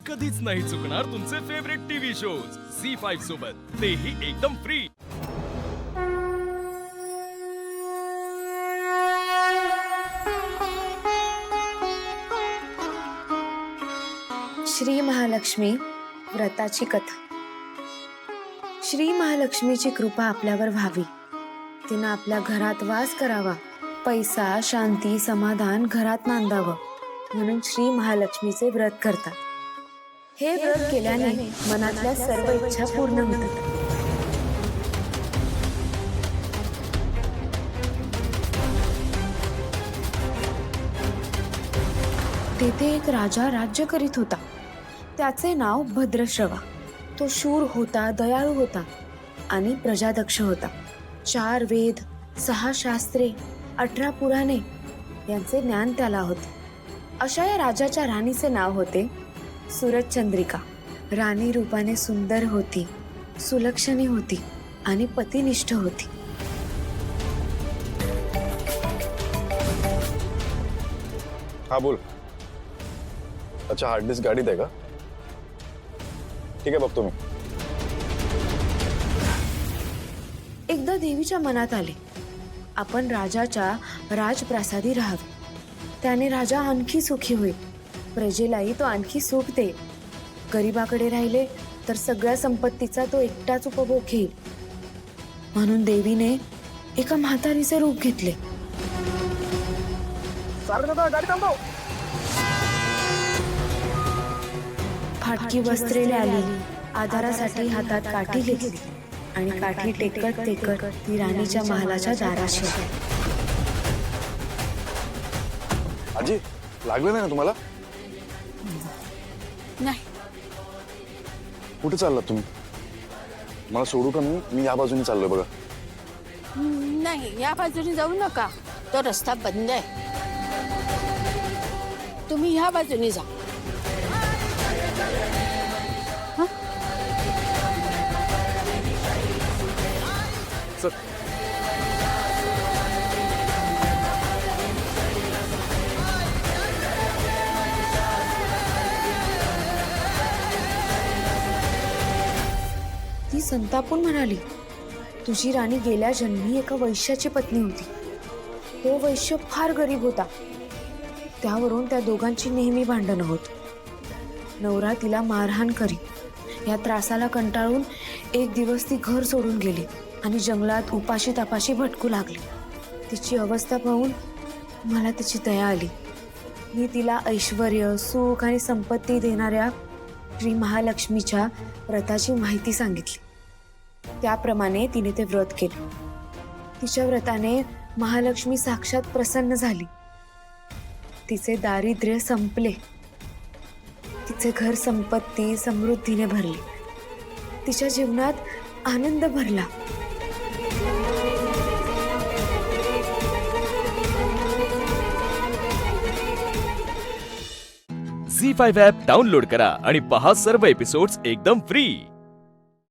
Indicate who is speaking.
Speaker 1: कधीच नाही चुकणार तुमचे फेवरेट टीव्ही शोज झी5 सोबत, तेही एकदम फ्री।
Speaker 2: श्री महालक्ष्मी व्रताची कथा। श्री महालक्ष्मीची कृपा आपल्यावर व्हावी, तिनं आपल्या घरात वास करावा, पैसा, शांती, समाधान घरात नांदावं म्हणून श्री महालक्ष्मीचे व्रत करतात। हे व्रत केल्याने मनातल्या सर्व इच्छा पूर्ण होतात। तेथे एक राजा राज्य करीत होता। त्याचे नाव भद्रश्रवा। तो शूर होता, दयाळू होता आणि प्रजादक्ष होता। 4 वेद, 6 शास्त्रे, 18 पुराणे यांचे ज्ञान त्याला होते। अशा या राजाच्या राणीचे नाव होते सुरचंद्रिका। राणी रूपाने सुंदर होती, सुलक्षणी होती आणि पतिनिष्ठ होती।
Speaker 3: हाँ बोल। अच्छा, हार्ड डिस्क गाडीत आहे का? ठीक आहे, बघतो मी।
Speaker 2: एकदा देवीच्या मनात आले, आपण राजाच्या राजप्रासादी राहावे। त्याने राजा आणखी सुखी होईल, प्रजेलाही तो आणखी सुख देईल। गरिबाकडे राहिले तर सगळ्या संपत्तीचा तो एकटाच उपभोग घेईल। म्हणून देवीने एका म्हातारीचे रूप घेतले।
Speaker 3: गाडी थांबव।
Speaker 2: फाटकी वस्त्रे आली, आधारासाठी हातात काठी घेतली आणि काठी टेकत टेकत ती राणीच्या महालाच्या दाराशी आली।
Speaker 3: आजी, लागलं नाही ना तुम्हाला?
Speaker 4: नाही।
Speaker 3: कुठे चाललात तुम्ही? मला सोडू का? मी या बाजूने चाललोय बघा।
Speaker 4: नाही, या बाजूने जाऊ नका, तो रस्ता बंद आहे। तुम्ही ह्या बाजूने जा।
Speaker 3: सर,
Speaker 2: ती संतापून म्हणाली, तुझी राणी गेल्या जन्मी एका वैश्याची पत्नी होती। तो वैश्य फार गरीब होता, त्यावरून त्या दोघांची नेहमी भांडणं होत। नवरा तिला मारहाण करी। या त्रासाला कंटाळून एक दिवस ती घर सोडून गेली आणि जंगलात उपाशी तापाशी भटकू लागली। तिची अवस्था पाहून मला तिची दया आली। मी तिला ऐश्वर्य, सुख आणि संपत्ती देणाऱ्या श्री महालक्ष्मीच्या व्रताची माहिती सांगितली। त्याप्रमाणे तिने ते व्रत केले। तिच्या व्रताने महालक्ष्मी साक्षात प्रसन्न झाली। तिचे दारिद्र्य संपले, तिचे घर संपत्ती समृद्धीने भरली, तिच्या जीवनात आनंद भरला।
Speaker 1: झी5 ॲप डाउनलोड करा आणि पहा सर्व एपिसोड्स एकदम फ्री।